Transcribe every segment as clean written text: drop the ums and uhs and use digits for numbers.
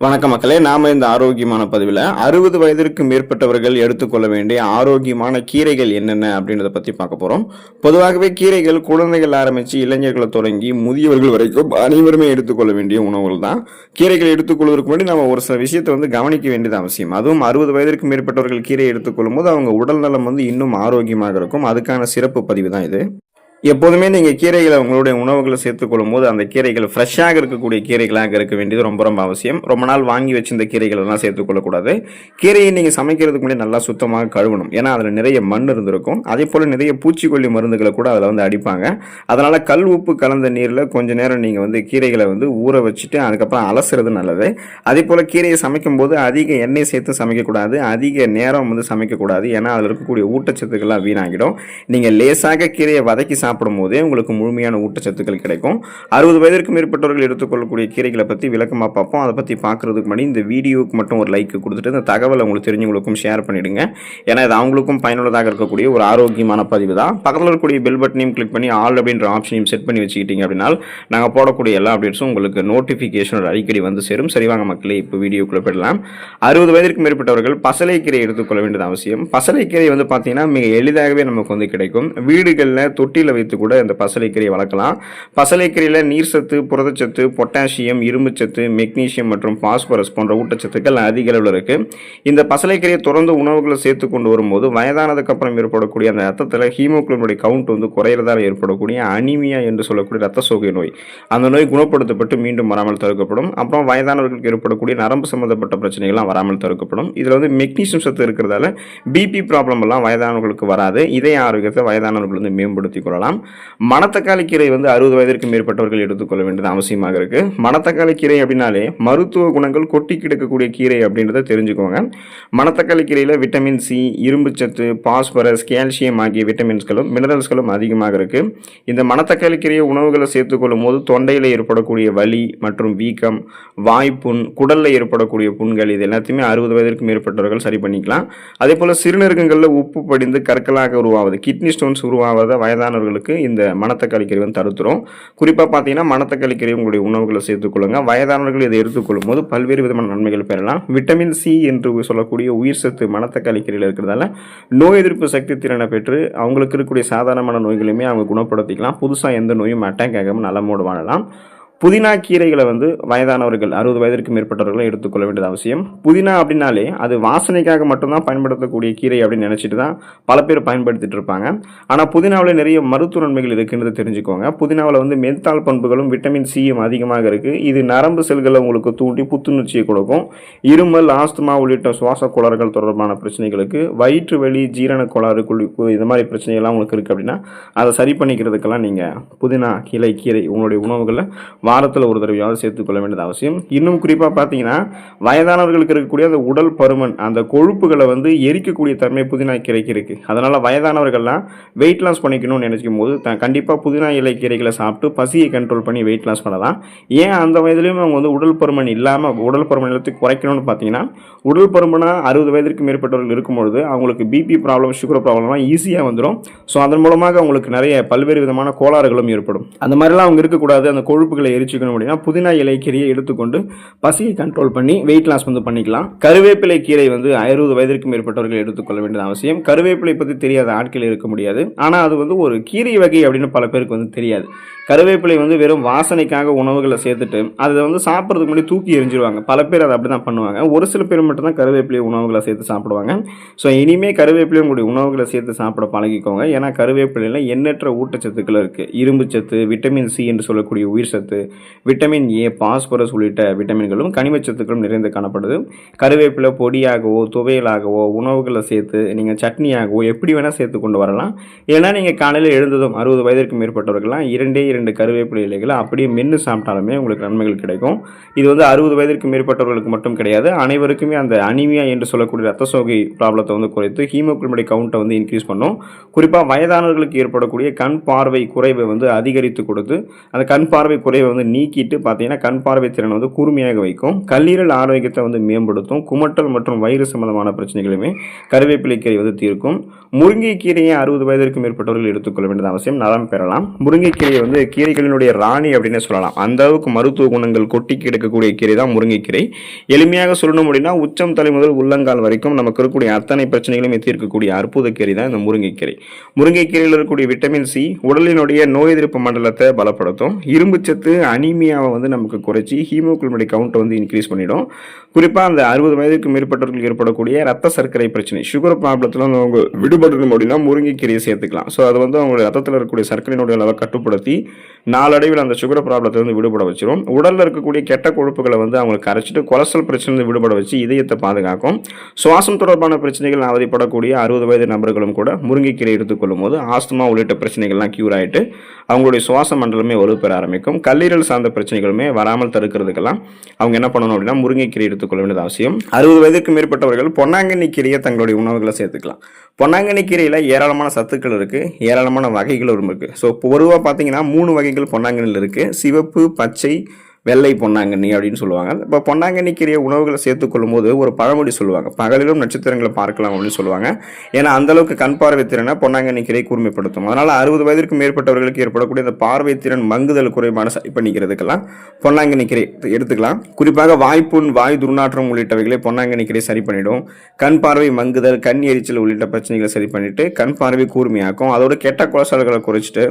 வணக்கம் மக்களே, நாம இந்த ஆரோக்கியமான பதிவில் 60 வயதிற்கு மேற்பட்டவர்கள் எடுத்துக்கொள்ள வேண்டிய ஆரோக்கியமான கீரைகள் என்னென்ன அப்படின்றத பற்றி பார்க்க போகிறோம். பொதுவாகவே கீரைகள் குழந்தைகள் ஆரம்பித்து இளைஞர்களை தொடங்கி முதியவர்கள் வரைக்கும் அனைவருமே எடுத்துக்கொள்ள வேண்டிய உணவுகள் தான். கீரைகள் எடுத்துக்கொள்வதற்கு முன்னாடி நம்ம ஒரு சில விஷயத்தை கவனிக்க வேண்டியது அவசியம். அதுவும் 60 வயதிற்கு மேற்பட்டவர்கள் கீரை எடுத்துக்கொள்ளும் போது அவங்க உடல் நலம் இன்னும் ஆரோக்கியமாக இருக்கும். அதுக்கான சிறப்பு பதிவு தான் இது. எப்போதுமே நீங்கள் கீரைகளை உங்களுடைய உணவுகளை சேர்த்துக்கொள்ளும் போது அந்த கீரைகள் ஃப்ரெஷ்ஷாக இருக்கக்கூடிய கீரைகளாக இருக்க வேண்டியது ரொம்ப ரொம்ப அவசியம். ரொம்ப நாள் வாங்கி வச்சிருந்த கீரைகள் எல்லாம் சேர்த்துக்கொள்ளக்கூடாது. கீரையை நீங்கள் சமைக்கிறதுக்கு முன்னாடி நல்லா சுத்தமாக கழுவணும். ஏன்னா அதில் நிறைய மண் இருந்திருக்கும். அதே போல் நிறைய பூச்சிக்கொல்லி மருந்துகளை கூட அதில் அடிப்பாங்க. அதனால் கல் உப்பு கலந்த நீரில் கொஞ்சம் நேரம் நீங்கள் கீரைகளை ஊற வச்சுட்டு அதுக்கப்புறம் அலசுறது நல்லது. அதே போல் கீரையை சமைக்கும் போது அதிக எண்ணெய் சேர்த்து சமைக்கக்கூடாது, அதிக நேரம் சமைக்கக்கூடாது. ஏன்னா அதில் இருக்கக்கூடிய ஊட்டச்சத்துக்கள்லாம் வீணாகிடும். நீங்கள் லேசாக கீரையை வதக்கி சாப்பிடும் போதே உங்களுக்கு முழுமையான ஊட்டச்சத்துக்கள் கிடைக்கும். 60 வயதிற்கு மேற்பட்டவர்கள் எடுத்துக்கொள்ளக்கூடிய கீரைகளை பற்றி விளக்கமாக பார்ப்போம். அதை பற்றி பார்க்கறதுக்கு முன்னாடி இந்த வீடியோவுக்கு மட்டும் ஒரு லைக் கொடுத்துட்டு இந்த தகவலை உங்களுக்கு தெரிஞ்சவங்களுக்கும் ஷேர் பண்ணிடுங்க. ஏன்னா இது அவங்களுக்கும் பயனுள்ளதாக இருக்கக்கூடிய ஒரு ஆரோக்கியமான பதிவு தான். பக்கத்தில் இருக்கக்கூடிய பெல் பட்டனையும் கிளிக் பண்ணி ஆல் அப்படின்ற ஆப்ஷனையும் செட் பண்ணி வச்சுக்கிட்டீங்க அப்படின்னா நாங்கள் போடக்கூடிய எல்லா அப்டேட்ஸும் உங்களுக்கு நோட்டிஃபிகேஷன் அடிக்கடி சேரும். சரிவாங்க மக்களே, இப்போ வீடியோக்குள்ளே போயிடலாம். 60 வயதிற்கு மேற்பட்டவர்கள் பசலைக்கீரை எடுத்துக்கொள்ள வேண்டியது அவசியம். பசலைக்கீரை பார்த்தீங்கன்னா மிக எளிதாகவே நமக்கு கிடைக்கும். வீடுகளில் தொட்டியில் வைத்து கூட இந்த பசலைக்கீரையை வளர்க்கலாம். பசலைக்கீரையில் நீர் சத்து, புரதச்சத்து, பொட்டாசியம், இரும்புச்சத்து, மெக்னீசியம் மற்றும் பாஸ்பரஸ் போன்ற ஊட்டச்சத்துக்கள் அதிக அளவில் இருக்கு. இந்த பசலைக்கீரையை தொடர்ந்து உணவுகளை சேர்த்து கொண்டு வரும்போது வயதானதுக்கு அப்புறம் ஏற்படக்கூடிய அந்த ரத்தத்தில் ஹீமோகுளோபினுடைய கவுண்ட் குறையிறதால் ஏற்படக்கூடிய அனிமியா என்று சொல்லக்கூடிய ரத்த சோகை நோய், அந்த நோய் குணப்படுத்தப்பட்டு மீண்டும் வராமல் தடுக்கப்படும். அப்புறம் வயதானவர்களுக்கு ஏற்படக்கூடிய நரம்பு சம்பந்தப்பட்ட பிரச்சனைகள்லாம் வராமல் தடுக்கப்படும். இதில் மெக்னீசியம் சத்து இருக்கிறதால பிபி ப்ராப்ளம் எல்லாம் வயதானவர்களுக்கு வராது. இதய ஆரோக்கியத்தை வயதானவர்கள் மேம்படுத்திக் கொள்ளலாம். மணத்தக்காளி கீரை 60 வயதிற்கு மேற்பட்டவர்கள் எடுத்துக்கொள்ள வேண்டியது அவசியமாக இருக்கு. மணத்தக்காளி கீரை அப்படின்னாலே மருத்துவ குணங்கள் கொட்டி கிடக்கக்கூடிய கீரை அப்படின்றத தெரிஞ்சுக்கோங்க. மணத்தக்காளி கீரையில் விட்டமின் சி, இரும்புச்சத்து, பாஸ்பரஸ், கால்சியம் ஆகிய விட்டமின்ஸ்களும் மினரல்ஸ்களும் அதிகமாக இருக்கு. இந்த மணத்தக்காளி கீரையை உணவுகளை சேர்த்துக்கொள்ளும் போது தொண்டையில் ஏற்படக்கூடிய வலி மற்றும் வீக்கம், வாய்ப்புண், குடலில் ஏற்படக்கூடிய புண்கள் இது எல்லாத்தையுமே 60 வயதிற்கு மேற்பட்டவர்கள் சரி பண்ணிக்கலாம். அதே போல சிறுநீரகங்களில் உப்பு படிந்து கற்களாக உருவாவது, கிட்னி ஸ்டோன்ஸ் உருவாவதை வயதானவர்களுக்கு இந்த மணத்தக்காளி கீரை தடுத்துரும். குறிப்பாக பார்த்தீங்கன்னா மணத்தக்காளி கீரை உங்களுடைய உணவுகளை சேர்த்துக்கொள்ளுங்க. வயதானவர்கள் இதை எடுத்துக்கொள்ளும் போது பல்வேறு விதமான நன்மைகள் பெறலாம். விட்டமின் சி என்று சொல்லக்கூடிய உயிர் சத்து மணத்தக்காளி கீரையில் இருக்கிறதால நோய் எதிர்ப்பு சக்தி திறனை பெற்று அவங்களுக்கு இருக்கக்கூடிய சாதாரணமான நோய்களையுமே அவங்க குணப்படுத்திக்கலாம். புதுசாக எந்த நோயும் அட்டாக் ஆகாமல் நலமோடு வாழலாம். புதினா கீரைகளை வயதானவர்கள் 60 வயதிற்கு மேற்பட்டவர்கள் எடுத்துக்கொள்ள வேண்டியது அவசியம். புதினா அப்படின்னாலே அது வாசனைக்காக மட்டும்தான் பயன்படுத்தக்கூடிய கீரை அப்படின்னு நினச்சிட்டு தான் பல பேர் பயன்படுத்திட்டு இருப்பாங்க. ஆனால் புதினாவில் நிறைய மருத்துவ நன்மைகள் இருக்குன்றது தெரிஞ்சுக்கோங்க. புதினாவில் மென்தால் பண்புகளும் விட்டமின் சியும் அதிகமாக இருக்குது. இது நரம்பு செல்களை உங்களுக்கு தூண்டி புத்துணர்ச்சியை கொடுக்கும். இருமல், ஆஸ்துமா உள்ளிட்ட சுவாச கோளாறுகள் தொடர்பான பிரச்சனைகளுக்கு, வயிற்று வலி, ஜீரண கோளாறு, குளிப்பு இந்த மாதிரி பிரச்சனைகள்லாம் உங்களுக்கு இருக்குது அப்படின்னா அதை சரி பண்ணிக்கிறதுக்கெல்லாம் நீங்கள் புதினா கீரை உங்களுடைய உணவுகளில் வாரத்தில் ஒரு தடவையாவது சேர்த்துக்கொள்ள வேண்டியது அவசியம். இன்னும் குறிப்பாக பார்த்தீங்கன்னா வயதானவர்களுக்கு இருக்கக்கூடிய அந்த உடல் பருமன், அந்த கொழுப்புகளை எரிக்கக்கூடிய தன்மை புதினா கீரைக்கு இருக்குது. அதனால் வயதானவர்கள்லாம் வெயிட் லாஸ் பண்ணிக்கணும்னு நினைக்கும் போது கண்டிப்பாக புதினா இலை கீரைகளை சாப்பிட்டு பசியை கண்ட்ரோல் பண்ணி வெயிட் லாஸ் பண்ணலாம். ஏன் அந்த வயதுலையும் அவங்க உடல் பருமன் இல்லாமல் உடல் பருமன் எல்லாத்தையும் குறைக்கணும்னு பார்த்தீங்கன்னா உடல் பருமனாக 60 வயதிற்கு மேற்பட்டவர்கள் இருக்கும்பொழுது அவங்களுக்கு பிபி ப்ராப்ளம், சுகர் ப்ராப்ளம்லாம் ஈஸியாக வந்துடும். ஸோ அதன் மூலமாக அவங்களுக்கு நிறைய பல்வேறு விதமான கோளாறுகளும் ஏற்படும். அந்த மாதிரிலாம் அவங்க இருக்கக்கூடாது, அந்த கொழுப்புகளை எரிச்சுக்கணும் அப்படின்னா புதினா இலை கீரையை எடுத்துக்கொண்டு பசியை கண்ட்ரோல் பண்ணி வெயிட் லாஸ் பண்ணிக்கலாம். கருவேப்பிலை கீரை 60 வயதிற்கு மேற்பட்டவர்கள் எடுத்துக்கொள்ள வேண்டியது அவசியம். கருவேப்பிலை பற்றி தெரியாத ஆட்கள் இருக்க முடியாது. ஆனால் அது ஒரு கீரை வகை அப்படின்னு பல பேருக்கு தெரியாது. கருவேப்பிலை வெறும் வாசனைக்காக உணவுகளை சேர்த்துட்டு அதை சாப்பிட்றதுக்கு முன்னாடி தூக்கி எரிஞ்சிருவாங்க. பல பேர் அதை அப்படி தான் பண்ணுவாங்க. ஒரு சில பேர் மட்டும் தான் கருவேப்பிலை உணவுகளை சேர்த்து சாப்பிடுவாங்க. ஸோ இனிமேல் கருவேப்பிலை உங்களுடைய உணவுகளை சேர்த்து சாப்பிட பழகிக்கோங்க. ஏன்னா கருவேப்பிலையில் எண்ணற்ற ஊட்டச்சத்துக்கள் இருக்குது. இரும்பு சத்து, விட்டமின் சி என்று சொல்லக்கூடிய உயிர் சத்து, விட்டமின் ஏ, பாஸ்பரஸ் உள்ளிட்ட விட்டமின்களும் கனிமச்சத்துக்களும் நிறைந்து காணப்படுது. கருவேப்பிலை பொடியாகவோ துவையலாகவோ உணவுகளை சேர்த்து நீங்கள் சட்னியாகவோ எப்படி வேணால் சேர்த்து கொண்டு வரலாம். ஏன்னா நீங்கள் காலையில் எழுந்ததும் 60 வயதிற்கு மேற்பட்டவர்கள்லாம் 2 கருவேப்பிலை இலைகளை அப்படியே மென்று சாப்பிட்டாலுமே உங்களுக்கு நன்மைகள் கிடைக்கும். இது 60 வயதிற்கு மேற்பட்டவர்களுக்கு மட்டும் கிடையாது, அனைவருக்குமே அந்த அனிமியா என்று சொல்லக்கூடிய ரத்த சோகை ப்ராப்ளத்தை குறைத்து ஹீமோகுளோபின் கவுண்ட்டை இன்க்ரீஸ் பண்ணும். குறிப்பாக வயதானவர்களுக்கு ஏற்படக்கூடிய கண் பார்வை குறைவை அதிகரித்து கொடுத்து அந்த கண் பார்வை குறைவை நீக்கிட்டு பார்த்தீங்கன்னா கண் பார்வை திறனை கூர்மையாக வைக்கும். கல்லீரல் ஆரோக்கியத்தை மேம்படுத்தும். குமட்டல் மற்றும் வயிறு சம்பந்தமான பிரச்சனைகளுமே கருவேப்பிலை கீரை தீர்க்கும். முருங்கை கீரையை 60 வயதிற்கு மேற்பட்டவர்கள் எடுத்துக்கொள்ள வேண்டியது அவசியம். நலம் பெறலாம். முருங்கை கீரையை கீரைகளினுடைய ராணி அப்படின்னு சொல்லலாம். அந்த அளவுக்கு மருத்துவ குணங்கள் கொட்டி கிடக்கக்கூடிய கீரை தான் முருங்கைக்கீரை. எளிமையாக சொல்லணும் அப்படின்னா உச்சம் தலை முதல் உள்ளங்கால் வரைக்கும் நமக்கு இருக்கக்கூடிய அத்தனை பிரச்சனைகளையும் தீர்க்கக்கூடிய அற்புத கீரை தான் இந்த முருங்கைக்கீரை. முருங்கைக்கீரையில் இருக்கக்கூடிய விட்டமின் சி உடலினுடைய நோய் எதிர்ப்பு மண்டலத்தை பலப்படுத்தும். இரும்பு சத்து அனீமியாவை வந்து நமக்கு குறைச்சி ஹீமோகுளோபின் கவுண்ட் வந்து இன்க்ரீஸ் பண்ணிடும். குறிப்பாக அந்த 60 வயதுக்கு மேற்பட்டவர்களுக்கு ஏற்படக்கூடிய ரத்த சர்க்கரை பிரச்சனை, சுகர் ப்ராப்ளத்தில் அவங்க விடுபடணும் அப்படின்னா முருங்கைக்கீரையை சேர்த்துக்கலாம். ஸோ அது வந்து அவங்களுடைய ரத்தத்தில் இருக்கக்கூடிய சர்க்கரையினுடைய அளவை கட்டுப்படுத்தி நாளடைவில் அந்த சுகர் ப்ராப்ளத்தை வந்து விடுபட வச்சிடும். உடலில் இருக்கக்கூடிய கெட்ட கொழுப்புகளை வந்து அவங்களுக்கு கரைச்சிட்டு கொலஸ்ட்ரால் பிரச்சனை விடுபட வச்சு இதயத்தை பாதுகாக்கும். சுவாசம் தொடர்பான பிரச்சனைகள் அவதிப்படக்கூடிய 60 வயது நபர்களும் கூட முருங்கைக்கீரை எடுத்துக்கொள்ளும் போது ஆஸ்துமா உள்ளிட்ட பிரச்சனைகள்லாம் கியூர் ஆகிட்டு அவங்களுடைய சுவாச மண்டலமே வலுப்பெற ஆரம்பிக்கும். கல்லீரல் சார்ந்த பிரச்சனைகளுமே வராமல் தடுக்கிறதுக்கெல்லாம் அவங்க என்ன பண்ணணும் அப்படின்னா முருங்கைக்கீரை எடுத்துக்கொள்ள வேண்டியது அவசியம். 60 வயதுக்கு மேற்பட்டவர்கள் பொன்னாங்கண்ணி கீரையை தங்களுடைய உணவுகளை சேர்த்துக்கலாம். பொன்னாங்கண்ணி கீரையில் ஏராளமான சத்துக்கள் இருக்குது, ஏராளமான வகைகளும் இருக்குது. ஸோ பொதுவாக பார்த்தீங்கன்னா 3 வகைகள் பொன்னாங்கண்ணியில் இருக்குது. சிவப்பு, பச்சை, வெள்ளை பொன்னாங்கண்ணி அப்படின்னு சொல்லுவாங்க. இப்போ பொன்னாங்கண்ணி கீரையை உணவுகளை சேர்த்துக்கொள்ளும் போது ஒரு பழமொழி சொல்லுவாங்க, பகலிலும் நட்சத்திரங்களை பார்க்கலாம் அப்படின்னு சொல்லுவாங்க. ஏன்னா அந்த அளவுக்கு கண் பார்வை திறனை பொன்னாங்கண்ணி கீரை கூர்மைப்படுத்தும். அதனால 60 வயதிற்கு மேற்பட்டவர்களுக்கு ஏற்படக்கூடிய இந்த பார்வை திறன் மங்குதல் குறைபாடு சரி பண்ணிக்கிறதுக்கெல்லாம் பொன்னாங்கண்ணி கீரை எடுத்துக்கலாம். குறிப்பாக வாய்ப்புண், வாய் துர்நாற்றம் உள்ளிட்டவைகளை பொன்னாங்கண்ணி கீரை சரி பண்ணிடும். கண் பார்வை மங்குதல், கண் எரிச்சல் உள்ளிட்ட பிரச்சனைகளை சரி பண்ணிட்டு கண் பார்வை கூர்மையாக்கும். அதோட கெட்ட கொலஸ்ட்ரால்களை குறைச்சிட்டு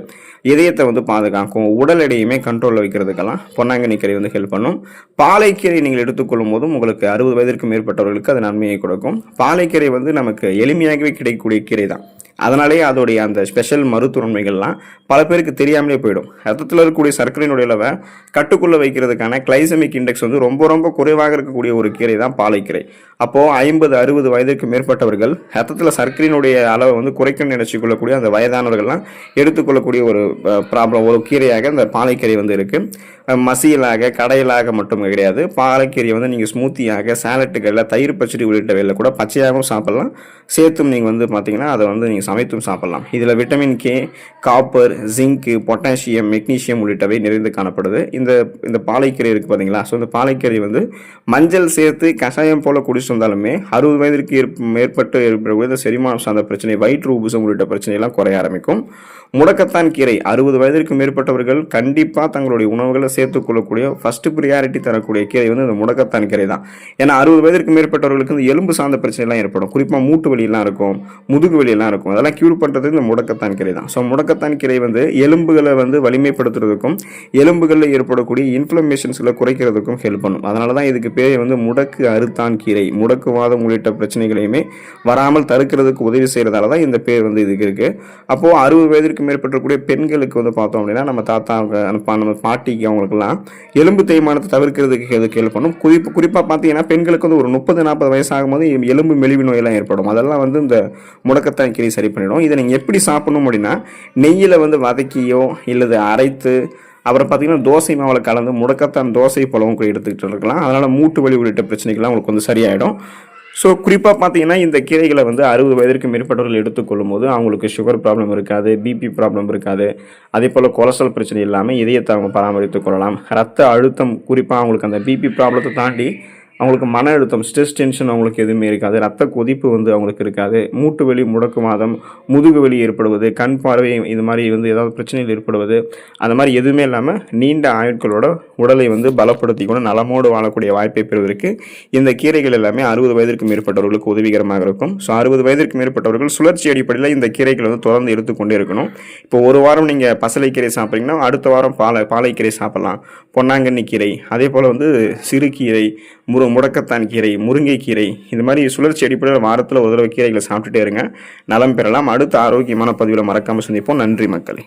இதயத்தை வந்து பாதுகாக்கும். உடல் எடையுமே கண்ட்ரோலில் வைக்கிறதுக்கெல்லாம் பொன்னாங்கண்ணி கீரை வந்து ஹெல்ப் பண்ணும். பாலைக்கீரை நீங்கள் எடுத்துக்கொள்ளும் போதும் உங்களுக்கு 60 வயதிற்கு மேற்பட்டவர்களுக்கு அது நன்மையை கொடுக்கும். பாலைக்கீரை வந்து நமக்கு எளிமையாகவே கிடைக்கக்கூடிய கீரை தான். அதனாலேயே அதோடைய அந்த ஸ்பெஷல் மருத்துவன்மைகள்லாம் பல பேருக்கு தெரியாமலே போயிடும். ரத்தத்தில் இருக்கக்கூடிய சர்க்கரையினுடைய அளவை கட்டுக்குள்ளே வைக்கிறதுக்கான கிளைசமிக் இண்டெக்ஸ் வந்து ரொம்ப ரொம்ப குறைவாக இருக்கக்கூடிய ஒரு கீரை தான் பாலைக்கீரை. அப்போது 50-60 வயதுக்கு மேற்பட்டவர்கள் ரத்தத்தில் சர்க்கரையினுடைய அளவை வந்து குறைக்கணும்னு நினைச்சிக்கொள்ளக்கூடிய அந்த வயதானவர்கள்லாம் எடுத்துக்கொள்ளக்கூடிய ஒரு ப்ராப்ளம், ஒரு கீரையாக இந்த பாலைக்கீரை வந்து இருக்குது. மசியலாக கடையலாக மட்டும் கிடையாது, பாலைக்கீரையை வந்து நீங்கள் ஸ்மூத்தியாக, சாலட்டுகளில், தயிர் பச்சடி உள்ளிட்டவையில் கூட பச்சையாகவும் சாப்பிட்லாம். சேர்த்தும் நீங்கள் வந்து பார்த்தீங்கன்னா அதை வந்து நீங்கள் சமைத்தும் சாப்பிடலாம். இதில் vitamin K, copper, zinc, potassium, magnesium உள்ளிட்டவை நிறைந்து காணப்படுது. இந்த பாலைக்கீரை இருக்குது பார்த்தீங்களா. ஸோ இந்த பாலைக்கீரை வந்து மஞ்சள் சேர்த்து கஷாயம் போல் குடிச்சு வந்தாலுமே 60 வயதிற்கு மேற்பட்டு ஏற்படக்கூடிய செரிமானம் சார்ந்த பிரச்சனை, வயிற்று உபுசம் உள்ளிட்ட பிரச்சனையெல்லாம் குறைய ஆரம்பிக்கும். முடக்கத்தான் கீரை 60 வயதிற்கு மேற்பட்டவர்கள் கண்டிப்பாக தங்களுடைய உணவுகளை சேர்த்துக்கொள்ளக்கூடிய ஃபர்ஸ்ட் ப்ரியாரிட்டி தரக்கூடிய கீரை வந்து இந்த முடக்கத்தான் கீரை தான். ஏன்னா 60 வயதிற்கு மேற்பட்டவர்களுக்கு இந்த எலும்பு சார்ந்த பிரச்சனைலாம் ஏற்படும். குறிப்பாக மூட்டு வலியெல்லாம் இருக்கும், முதுகு வலியெல்லாம் இருக்கும். அதெல்லாம் கியூர் பண்ணுறது இந்த முடக்கத்தான் கீரை தான். ஸோ முடக்கத்தான் கீரை வந்து எலும்புகளை வந்து வலிமைப்படுத்துறதுக்கும் எலும்புகளில் ஏற்படக்கூடிய இன்ஃப்ளமேஷன்ஸில் குறைக்கிறதுக்கும் ஹெல்ப் பண்ணும். அதனால தான் இதுக்கு பேர் வந்து முடக்கு அறுத்தான் கீரை. முடக்குவாதம் உள்ளிட்ட பிரச்சனைகளையுமே வராமல் தடுக்கிறதுக்கு உதவி செய்கிறதால தான் இந்த பேர் வந்து இதுக்கு இருக்குது. அப்போது 60 வயதிற்கு மேற்பட்டக்கூடிய பெண்களுக்கு வந்து பார்த்தோம் அப்படின்னா நம்ம தாத்தாவுக்கு, நம்ம பாட்டிக்கு, அவங்களுக்குலாம் எலும்பு தேய்மானத்தை தவிர்க்கிறதுக்கு எதுக்கு ஹெல்ப் பண்ணும். குறிப்பாக பார்த்தீங்கன்னா பெண்களுக்கு வந்து ஒரு 30-40 வயசு ஆகும்போது எலும்பு மெலிவு நோயெல்லாம் ஏற்படும். அதெல்லாம் வந்து இந்த முடக்கத்தான் கீரை சரி பண்ணிடும். இதை நீங்கள் எப்படி சாப்பிடணும் அப்படின்னா நெய்யில் வந்து வதக்கியோ இல்லது அரைத்து அப்புறம் பார்த்தீங்கன்னா தோசை மாவில் கலந்து முடக்கத்தான் தோசை போலவும் கூட எடுத்துக்கிட்டு இருக்கலாம். அதனால் மூட்டு வலி உள்ளிட்ட பிரச்சனைகள்லாம் உங்களுக்கு வந்து சரியாயிடும். ஸோ குறிப்பாக பார்த்தீங்கன்னா இந்த கீரைகளை வந்து 60 வயதிற்கு மேற்பட்டவர்கள் எடுத்துக்கொள்ளும் போது அவங்களுக்கு சுகர் ப்ராப்ளம் இருக்காது, பிபி ப்ராப்ளம் இருக்காது. அதே போல் கொலஸ்ட்ரால் பிரச்சனை இல்லாமல் இதயத்தை அவங்க பராமரித்து கொள்ளலாம். ரத்த அழுத்தம், குறிப்பாக அவங்களுக்கு அந்த பிபி ப்ராப்ளத்தை தாண்டி அவங்களுக்கு மன அழுத்தம், ஸ்ட்ரெஸ், டென்ஷன் அவங்களுக்கு எதுவுமே இருக்காது. ரத்த கொதிப்பு வந்து அவங்களுக்கு இருக்காது. மூட்டு வலி, முடக்குவாதம், முதுகு வலி ஏற்படுவது, கண் பார்வை இது மாதிரி வந்து ஏதாவது பிரச்சனைகள் ஏற்படுவது, அந்த மாதிரி எதுவுமே இல்லாமல் நீண்ட ஆயுட்களோட உடலை வந்து பலப்படுத்தி கூட நலமோடு வாழக்கூடிய வாய்ப்பை பெறுவதற்கு இந்த கீரைகள் எல்லாமே 60 வயதிற்கு மேற்பட்டவர்களுக்கு உதவிகரமாக இருக்கும். ஸோ 60 வயதிற்கு மேற்பட்டவர்கள் சுழற்சி அடிப்படையில் இந்த கீரைகளை வந்து தொடர்ந்து எடுத்துக்கொண்டே இருக்கணும். இப்போ ஒரு வாரம் நீங்கள் பசலைக்கீரை சாப்பிட்றீங்கன்னா அடுத்த வாரம் பாலைக்கீரை சாப்பிட்லாம். பொன்னாங்கண்ணி கீரை, அதே போல் வந்து சிறுகீரை, முடக்கத்தான் கீரை, முருங்கைக்கீரை, இந்த மாதிரி சுழற்சி அடிப்படையில் வாரத்தில் ஒரு தடவை கீரைகளை சாப்பிட்டுட்டே இருங்க, நலம் பெறலாம். அடுத்த ஆரோக்கியமான பதிவில் மறக்காமல் சந்திப்போம். நன்றி மக்களே.